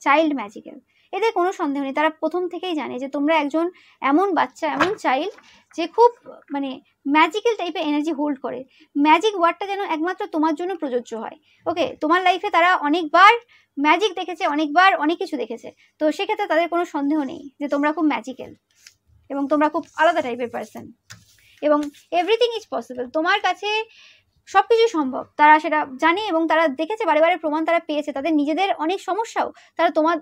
চাইল্ড ম্যাজিক্যাল, এদের কোনো সন্দেহ নেই, তারা প্রথম থেকেই জানে যে তোমরা একজন এমন বাচ্চা, এমন চাইল্ড যে খুব মানে ম্যাজিক্যাল টাইপের এনার্জি হোল্ড করে। ম্যাজিক ওয়ার্ডটা যেন একমাত্র তোমার জন্য প্রযোজ্য হয়। ওকে, তোমার লাইফে তারা অনেকবার ম্যাজিক দেখেছে, অনেকবার অনেক কিছু দেখেছে, তো সেক্ষেত্রে তাদের কোনো সন্দেহ নেই যে তোমরা খুব ম্যাজিক্যাল এবং তোমরা খুব আলাদা টাইপের পার্সন, এবং এভরিথিং ইজ পসিবল, তোমার কাছে সব কিছু সম্ভব, তারা সেটা জানে এবং তারা দেখেছে, বারে বারে প্রমাণ তারা পেয়েছে, তাদের নিজেদের অনেক সমস্যাও তারা তোমার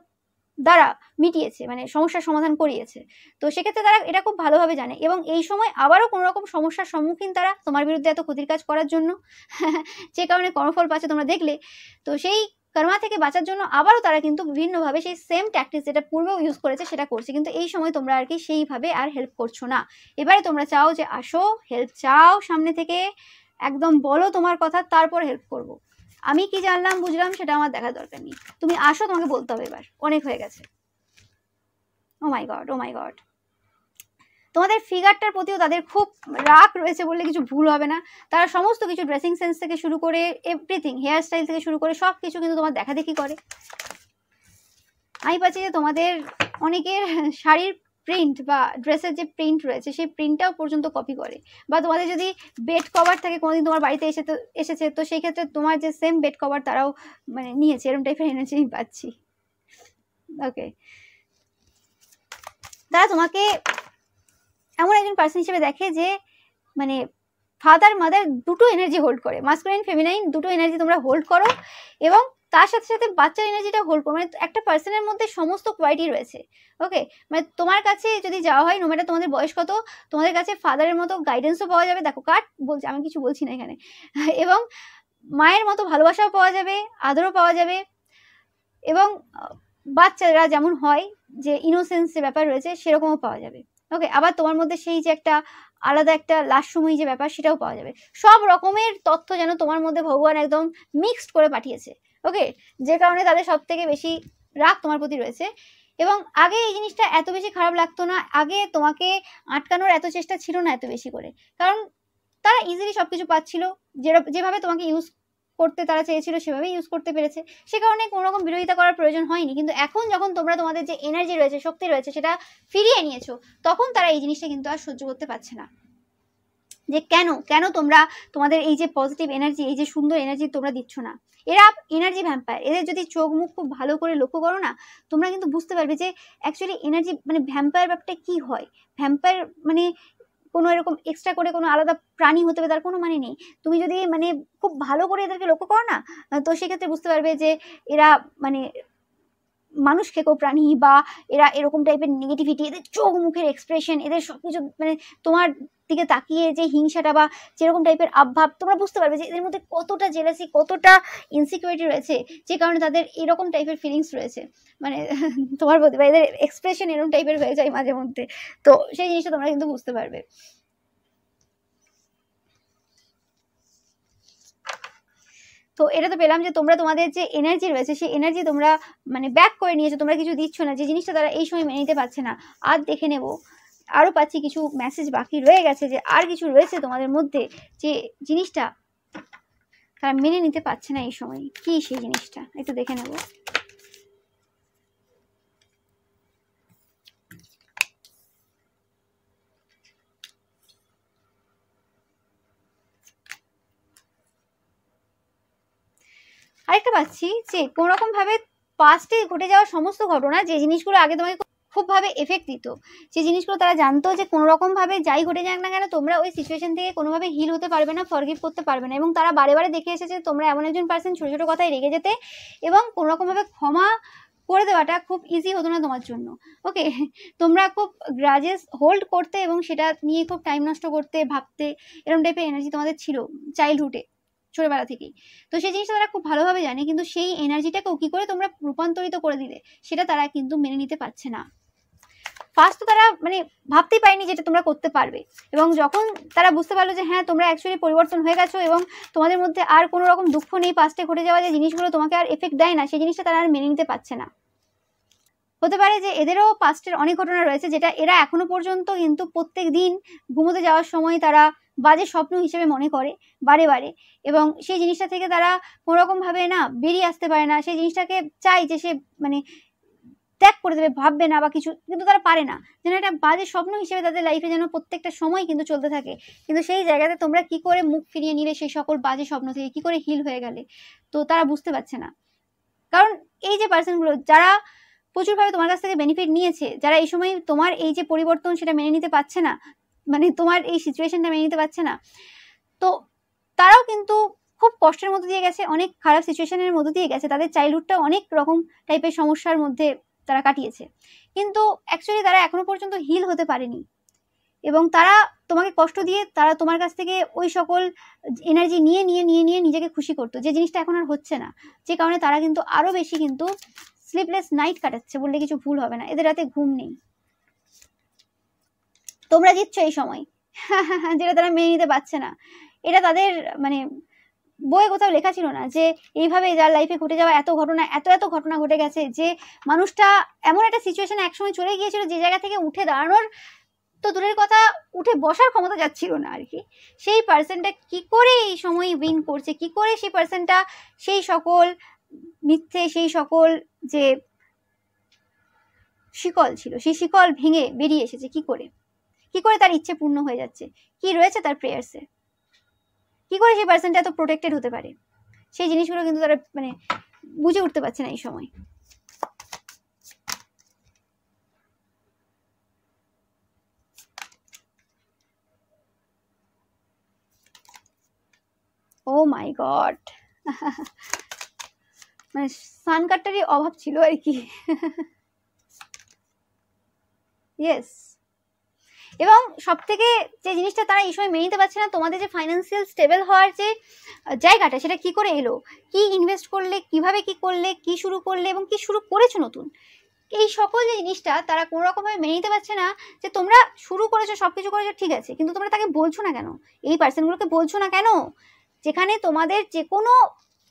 দ্বারা মিটিয়েছে, মানে সমস্যার সমাধান করিয়েছে। তো সেক্ষেত্রে তারা এটা খুব ভালোভাবে জানে, এবং এই সময় আবারও কোনো রকম সমস্যার সম্মুখীন তারা তোমার বিরুদ্ধে এত ক্ষতির কাজ করার জন্য যে কারণে কর্মফল পাচ্ছে তোমরা দেখলে, তো সেই কর্মা থেকে বাঁচার জন্য আবারও তারা কিন্তু বিভিন্নভাবে সেই সেম ট্যাকটিক্স যেটা পূর্বেও ইউজ করেছে সেটা করছে, কিন্তু এই সময় তোমরা আর কি সেইভাবে আর হেল্প করছো না। এবারে তোমরা চাও যে আসো, হেল্প চাও সামনে থেকে, একদম বলো তোমার কথা, তারপর হেল্প করব। আমি কি জানলাম বুঝলাম সেটা আমার দেখার দরকার নেই, তুমি আসো, তোমাকে বলতে হবে, এবার অনেক হয়ে গেছে। ও মাই গড, ও মাই গড, তোমাদের ফিগারটার প্রতিও তাদের খুব রাগ রয়েছে বললে কিছু ভুল হবে না। তারা সমস্ত কিছু, ড্রেসিং সেন্স থেকে শুরু করে এভরিথিং, হেয়ার স্টাইল থেকে শুরু করে সব কিছু কিন্তু তোমার দেখাদেখি করে। আমি পাচ্ছি যে তোমাদের অনেকের শাড়ির প্রিন্ট বা ড্রেসের যে প্রিন্ট রয়েছে সেই প্রিন্টটাও পর্যন্ত কপি করে, বা তোমাদের যদি বেড কভার থাকে কোনোদিন তোমার বাড়িতে এসেছে, তো সেই ক্ষেত্রে তোমার যে সেম বেড কভার তারাও মানে নিয়েছে, এরকম টাইপের এনার্জি আমি পাচ্ছি। ওকে, তারা তোমাকে এমন একজন পার্সন হিসেবে দেখে যে মানে ফাদার মাদার দুটো এনার্জি হোল্ড করে, মাস্কুলাইন ফেমিনাইন দুটো এনার্জি তোমরা হোল্ড করো, এবং তার সাথে সাথে বাচ্চার এনার্জিটা হোল্ড করো, মানে একটা পার্সনের মধ্যে সমস্ত কোয়ালিটি রয়েছে। ওকে, মানে তোমার কাছে যদি যাওয়া হয়, নো ম্যাটার তোমাদের বয়স কত, তোমাদের কাছে ফাদারের মতো গাইডেন্সও পাওয়া যাবে, দেখো কাট বলছে, আমি কিছু বলছি না এখানে, এবং মায়ের মতো ভালোবাসাও পাওয়া যাবে, আদরও পাওয়া যাবে, এবং বাচ্চারা যেমন হয় যে ইনোসেন্স যে ব্যাপার রয়েছে সেরকমও পাওয়া যাবে। ওকে, আবার তোমার মধ্যে সেই যে একটা আলাদা একটা লাস্যময়ী যে ব্যাপার সেটাও পাওয়া যাবে। সব রকমের তথ্য যেন তোমার মধ্যে ভগবান একদম মিক্সড করে পাঠিয়েছে। ওকে, যে কারণে তাদের সব থেকে বেশি রাগ তোমার প্রতি রয়েছে, এবং আগে এই জিনিসটা এত বেশি খারাপ লাগতো না, আগে তোমাকে আটকানোর এত চেষ্টা ছিল না এত বেশি করে, কারণ তারা ইজিলি সব কিছু পাচ্ছিল, যেভাবে তোমাকে ইউজ করতে তারা চেয়েছিল সেভাবেই ইউজ করতে পেরেছে, সে কারণে কোনো রকম বিরোধিতা করার প্রয়োজন হয়নি। কিন্তু এখন যখন তোমরা তোমাদের যে এনার্জি রয়েছে, শক্তি রয়েছে, সেটা ফিরিয়ে নিয়েছো, তখন তারা এই জিনিসটা কিন্তু আর সহ্য করতে পারছে না, যে কেন তোমরা তোমাদের এই যে পজিটিভ এনার্জি, এই যে সুন্দর এনার্জি তোমরা দিচ্ছ না। এরা এনার্জি ভ্যাম্পায়ার, এদের যদি চোখ মুখ খুব ভালো করে লক্ষ্য করো না, তোমরা কিন্তু বুঝতে পারবে যে অ্যাকচুয়ালি এনার্জি মানে ভ্যাম্পায়ার ব্যাপারটা কি হয়। ভ্যাম্পায়ার মানে কোনো এরকম এক্সট্রা করে কোনো আলাদা প্রাণী হতে হবে তার কোনো মানে নেই। তুমি যদি মানে খুব ভালো করে এদেরকে লক্ষ্য করো না, তো সেক্ষেত্রে বুঝতে পারবে যে এরা মানে মানুষ খেকো প্রাণী, বা এরা এরকম টাইপের নেগেটিভিটি, এদের চোখ মুখের এক্সপ্রেশন, এদের সবকিছু মানে তোমার দিকে তাকিয়ে যে হিংসাটা বা যেরকম টাইপের আবভাব, তোমরা বুঝতে পারবে যে এদের মধ্যে কতটা জেলাসি, কতটা ইনসিকিউরিটি রয়েছে, যে কারণে তাদের এরকম টাইপের ফিলিংস রয়েছে মানে তোমার প্রতি, বা এদের এক্সপ্রেশন এরকম টাইপের হয়ে যায় মাঝে মধ্যে। তো সেই জিনিসটা তোমরা কিন্তু বুঝতে পারবে। তো এটা তো পেলাম যে তোমরা তোমাদের যে এনার্জি রয়েছে সেই এনার্জি তোমরা মানে ব্যাক করে নিয়েছো, তোমরা কিছু দিচ্ছ না, যে জিনিসটা তারা এই সময় মেনে নিতে পারছে না। আর দেখে নেব, আরও পাচ্ছি কিছু মেসেজ বাকি রয়ে গেছে, যে আর কিছু রয়েছে তোমাদের মধ্যে যে জিনিসটা তারা মেনে নিতে পারছে না এই সময়। কি সেই জিনিসটা একটু দেখে নেব। আরেকটা পাচ্ছি যে কোনো রকম ভাবে পাস্টে ঘটে যাওয়া সমস্ত ঘটনা, যে জিনিসগুলো আগে তোমাকে খুব ভাবে এফেক্ট দিত, যে জিনিসগুলো তারা জানতো যে কোনো রকম ভাবে যাই ঘটে যাক না কেন তোমরা ওই সিচুয়েশন থেকে কোনোভাবে হিল হতে পারবে না, ফরগিভ করতে পারবে না, এবং তারা বারে বারে দেখে এসেছে তোমরা এমন একজন পার্সন ছোট ছোট কথায় রেগে যেতে, এবং কোনো রকম ভাবে ক্ষমা করে দেওয়াটা খুব ইজি হতো না তোমার জন্য। ওকে, তোমরা খুব গ্রাজেস হোল্ড করতে এবং সেটা নিয়ে খুব টাইম নষ্ট করতে, ভাবতে, এরকম টাইপের এনার্জি তোমাদের ছিল চাইল্ডহুডে, ছোটবেলা থেকেই। তো সেই জিনিসটা তারা খুব ভালোভাবে জানে, কিন্তু সেই এনার্জিটাকেও কি করে তোমরা রূপান্তরিত করে দিলে সেটা তারা কিন্তু মেনে নিতে পারছে না। ফার্স্ট তো তারা মানে ভাবতেই পারেনি যেটা তোমরা করতে পারবে, এবং যখন তারা বুঝতে পারলো যে হ্যাঁ তোমরা অ্যাকচুয়ালি পরিবর্তন হয়ে গেছো এবং তোমাদের মধ্যে আর কোনো রকম দুঃখ নেই, পাস্টে ঘটে যাওয়া যে জিনিসগুলো তোমাকে আর এফেক্ট দেয় না, সেই জিনিসটা তারা আর মেনে নিতে পারছে না। হতে পারে যে এদেরও পাস্টের অনেক ঘটনা রয়েছে যেটা এরা এখনো পর্যন্ত কিন্তু প্রত্যেক দিন ঘুমোতে যাওয়ার সময় তারা বাজে স্বপ্ন হিসেবে মনে করে বারে বারে, এবং সেই জিনিসটা থেকে তারা কোনোরকমভাবে না বেরিয়ে আসতে পারে না, সেই জিনিসটাকে চাই যে সে মানে ত্যাগ করে দেবে, ভাববে না বা কিছু, কিন্তু তারা পারে না, যেন একটা বাজে স্বপ্ন হিসেবে তাদের লাইফে যেন প্রত্যেকটা সময় কিন্তু চলতে থাকে। কিন্তু সেই জায়গাতে তোমরা কি করে মুখ ফিরিয়ে নিলে সেই সকল বাজে স্বপ্ন থেকে, কি করে হিল হয়ে গেলে, তো তারা বুঝতে পারছে না। কারণ এই যে পার্সনগুলো যারা প্রচুরভাবে তোমার কাছ থেকে বেনিফিট নিয়েছে, যারা এই সময় তোমার এই যে পরিবর্তন সেটা মেনে নিতে পারছে না, মানে তোমার এই সিচুয়েশনটা মেনে নিতে পারছে না, তো তারাও কিন্তু খুব কষ্টের মধ্যে দিয়ে গেছে, অনেক খারাপ সিচুয়েশনের মধ্যে দিয়ে গেছে, তাদের চাইল্ডহুডটা অনেক রকম টাইপের সমস্যার মধ্যে তারা কাটিয়েছে, কিন্তু অ্যাকচুয়ালি তারা এখনো পর্যন্ত হিল হতে পারেনি, এবং তারা তোমাকে কষ্ট দিয়ে তারা তোমার কাছ থেকে ওই সকল এনার্জি নিয়ে নিয়ে নিয়ে নিয়ে নিজেকে খুশি করতো, যে জিনিসটা এখন আর হচ্ছে না, যে কারণে তারা কিন্তু আরো বেশি কিন্তু স্লিপলেস নাইট কাটাচ্ছে বললে কিছু ভুল হবে না, এদের রাতে ঘুম নেই। তোমরা জিতছ এই সময় যেটা তারা মেনে নিতে পারছে না। এটা তাদের মানে বইয়ে কোথাও লেখা ছিল না যে এইভাবে যার লাইফে ঘটে যাওয়া এত ঘটনা, এত এত ঘটনা ঘটে গেছে, যে মানুষটা এমন একটা সিচুয়েশনে একসময় চলে গিয়েছিল যে জায়গা থেকে উঠে দাঁড়ানোর তো দূরের কথা, উঠে বসার ক্ষমতা যাচ্ছিল না আর কি। সেই পার্সনটা কি করে এই সময় উইন করছে, কি করে সেই পার্সনটা সেই সকল মিথ্যে, সেই সকল যে শিকল ছিল সেই শিকল ভেঙে বেরিয়ে এসেছে, কি করে তার ইচ্ছে পূর্ণ হয়ে যাচ্ছে, কি রয়েছে তার প্রেয়ার্সে, কি করে সেই পার্সনটা এত প্রোটেক্টেড হতে পারে, সেই জিনিসগুলো কিন্তু তারা মানে বুঝে উঠতে পারছে না এই সময়। ও মাই গড, মানে সান কার্ডটারই অভাব ছিল আর কি। ইয়েস, এবং সব থেকে যে জিনিসটা তারা এই সময় মেনে নিতে পারছে না, তোমাদের যে ফাইন্যান্সিয়াল স্টেবল হওয়ার যে জায়গাটা সেটা কি করে এলো, কি ইনভেস্ট করলে, কিভাবে কি করলে, কি শুরু করলে এবং কি শুরু করেছো নতুন, এই সকল যে জিনিসটা তারা কোনো রকমভাবে মেনে নিতে পারছে না। যে তোমরা শুরু করেছো, সবকিছু করেছো ঠিক আছে, কিন্তু তোমরা তাকে বলছো না কেন, এই পার্সনগুলোকে বলছো না কেন, যেখানে তোমাদের যে কোনো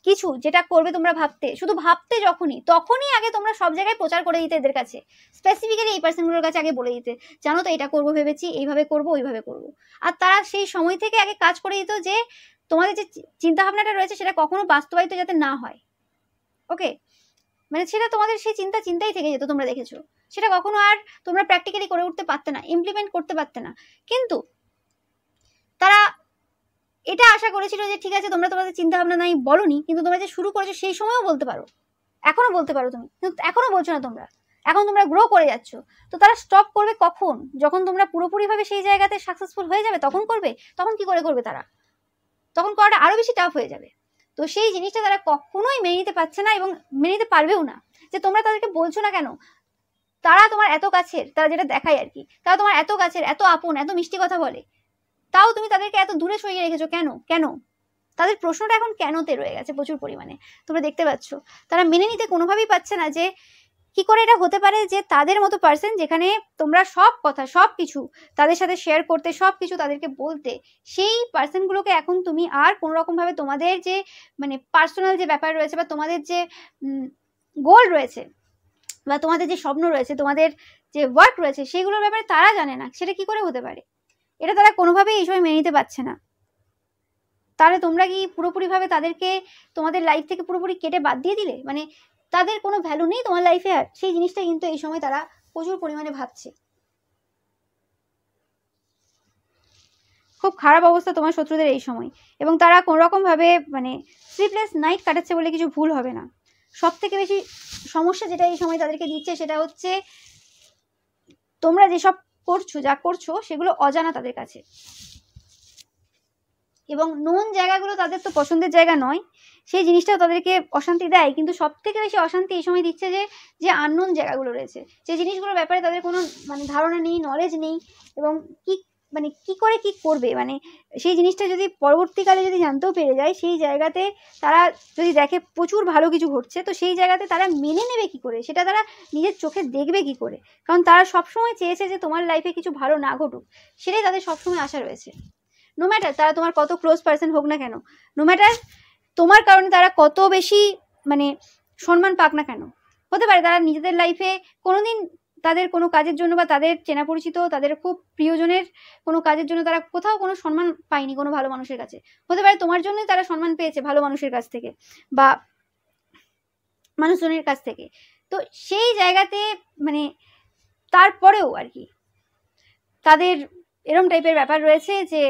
কিছু যেটা করবে তোমরা ভাবতে, শুধু ভাবতে তখনই আগে তোমরা সব জায়গায় প্রচার করে দিতে, এদের কাছে স্পেসিফিক্যালি এই পার্সনগুলোর কাছে আগে বলে দিতে, জানো তো এটা করবো ভেবেছি, এইভাবে করবো ওইভাবে করবো, আর তারা সেই সময় থেকে আগে কাজ করে দিত যে তোমাদের যে চিন্তা ভাবনাটা রয়েছে সেটা কখনো বাস্তবায়িত যাতে না হয়। ওকে, মানে সেটা তোমাদের সেই চিন্তাই থেকে যেত, তোমরা দেখেছো সেটা কখনো আর তোমরা প্র্যাকটিক্যালি করে উঠতে পারতে না, ইমপ্লিমেন্ট করতে পারতে না। কিন্তু তারা এটা আশা করেছিল যে ঠিক আছে তোমরা তোমাদের চিন্তা ভাবনা নাই বলনি, কিন্তু তোমরা যে শুরু করেছো সেই সময়ও বলতে পারো, এখনো বলতে পারো তুমি, কিন্তু এখনো বলছো না তোমরা, এখন তোমরা গ্রো করে যাচ্ছ। তো তারা স্টপ করবে কখন, যখন তোমরা পুরোপুরিভাবে সেই জায়গাতে সাকসেসফুল হয়ে যাবে তখন করবে। তখন কি করে করবে তারা, তখন করাটা আরো বেশি টাফ হয়ে যাবে। তো সেই জিনিসটা তারা কখনোই মেনে নিতে পারছে না এবং মেনে নিতে পারবেও না, যে তোমরা তাদেরকে বলছো না কেন তারা তোমার এত কাছের, তারা যেটা দেখায় আর কি, তারা তোমার এত কাছের, এত আপন, এত মিষ্টি কথা বলে, তাও তুমি তাদেরকে এত দূরে সরিয়ে রেখেছো কেন? কেন? তাদের প্রশ্নটা এখন কেনতে রয়ে গেছে প্রচুর পরিমাণে, তোমরা দেখতে পাচ্ছ। তারা মেনে নিতে কোনোভাবেই পাচ্ছে না যে কি করে এটা হতে পারে যে তাদের মতো পার্সন, যেখানে তোমরা সব কথা সব কিছু তাদের সাথে শেয়ার করতে, সব কিছু তাদেরকে বলতে, সেই পার্সনগুলোকে এখন তুমি আর কোনো রকমভাবে তোমাদের যে মানে পার্সোনাল যে ব্যাপার রয়েছে বা তোমাদের যে গোল রয়েছে বা তোমাদের যে স্বপ্ন রয়েছে, তোমাদের যে ওয়ার্ক রয়েছে, সেগুলোর ব্যাপারে তারা জানে না। সেটা কি করে হতে পারে? এটা তারা কোনোভাবেই এই সময় মেনে নিতে পারছে না। তাহলে তোমরা কি পুরোপুরিভাবে তাদেরকে তোমাদের লাইফ থেকে পুরোপুরি কেটে বাদ দিয়ে দিলে? মানে তাদের কোনো ভ্যালু নেই তোমার লাইফে আর? সেই জিনিসটা কিন্তু এই সময় তারা প্রচুর পরিমাণে ভাবছে। খুব খারাপ অবস্থা তোমার শত্রুদের এই সময়, এবং তারা কোনো রকমভাবে মানে স্লিপলেস নাইট কাটাচ্ছে বলে কিছু ভুল হবে না। সব থেকে বেশি সমস্যা যেটা এই সময় তাদেরকে দিচ্ছে সেটা হচ্ছে তোমরা যেসব করছো, যা করছো সেগুলো অজানা তাদের কাছে, এবং নোন জায়গাগুলো তাদের তো পছন্দের জায়গা নয়, সেই জিনিসটাও তাদেরকে অশান্তি দেয়। কিন্তু সব থেকে বেশি অশান্তি এই সময় দিচ্ছে যে আননোন জায়গাগুলো রয়েছে, যে জিনিসগুলোর ব্যাপারে তাদের কোনো মানে ধারণা নেই, নলেজ নেই, এবং কি মানে কি করে কি করবে, মানে সেই জিনিসটা যদি পরবর্তীকালে যদি জানতেও পেরে যায়, সেই জায়গাতে তারা যদি দেখে প্রচুর ভালো কিছু ঘটছে, তো সেই জায়গাতে তারা মেনে নেবে কি করে, সেটা তারা নিজের চোখে দেখবে কি করে? কারণ তারা সবসময় চেয়েছে যে তোমার লাইফে কিছু ভালো না ঘটুক, সেটাই তাদের সবসময় আশা রয়েছে। নো ম্যাটার তারা তোমার কত ক্লোজ পার্সন হোক না কেন, নো ম্যাটার তোমার কারণে তারা কত বেশি মানে সম্মান পাক না কেন, হতে পারে তারা নিজেদের লাইফে কোনোদিন তাদের কোনো কাজের জন্য বা তাদের চেনা পরিচিত তাদের খুব প্রিয়জনের কোনো কাজের জন্য তারা কোথাও কোনো সম্মান পায়নি কোনো ভালো মানুষের কাছে। হতে পারে তোমার জন্যই তারা সম্মান পেয়েছে ভালো মানুষের কাছ থেকে বা মানুষজনের কাছ থেকে। তো সেই জায়গাতে মানে তারপরেও আর কি তাদের এরম টাইপের ব্যাপার রয়েছে যে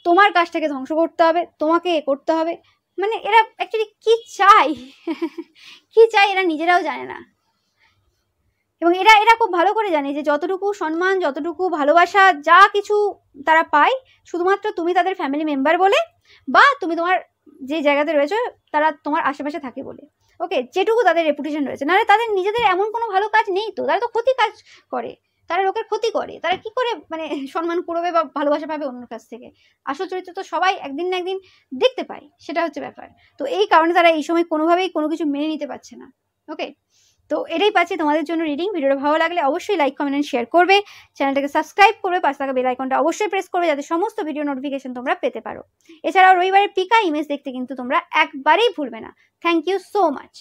তোমার কাজটাকে ধ্বংস করতে হবে, তোমাকে করতে হবে। মানে এরা অ্যাকচুয়ালি কি চাই কি চাই এরা নিজেরাও জানে না, এবং এরা খুব ভালো করে জানে যে যতটুকু সম্মান, যতটুকু ভালোবাসা, যা কিছু তারা পায় শুধুমাত্র তুমি তাদের ফ্যামিলি মেম্বার বলে, বা তুমি তোমার যে জায়গাতে রয়েছে তারা তোমার আশেপাশে থাকে বলে। ওকে, যেটুকু তাদের রেপুটেশন রয়েছে, নাহলে তাদের নিজেদের এমন কোনো ভালো কাজ নেই তো, তারা তো ক্ষতি কাজ করে, তারা লোকের ক্ষতি করে, তারা কি করে মানে সম্মান করবে বা ভালোবাসা পাবে অন্যের কাছ থেকে? আসল চরিত্র তো সবাই একদিন না একদিন দেখতে পায়, সেটা হচ্ছে ব্যাপার। তো এই কারণে তারা এই সময় কোনোভাবেই কোনো কিছু মেনে নিতে পারছে না। ওকে, তো এটাই পাচ্ছি তোমাদের জন্য রিডিং। ভিডিওটা ভালো লাগলে অবশ্যই লাইক, কমেন্ট এন্ড শেয়ার করবে, চ্যানেলটাকে সাবস্ক্রাইব করবে, পাশে থাকা বেল আইকনটা অবশ্যই প্রেস করবে যাতে সমস্ত ভিডিও নোটিফিকেশন তোমরা পেতে পারো। এছাড়াও রবিবারের পিকা ইমেজ দেখতে কিন্তু তোমরা একবারেই ভুলবে না। Thank you so much.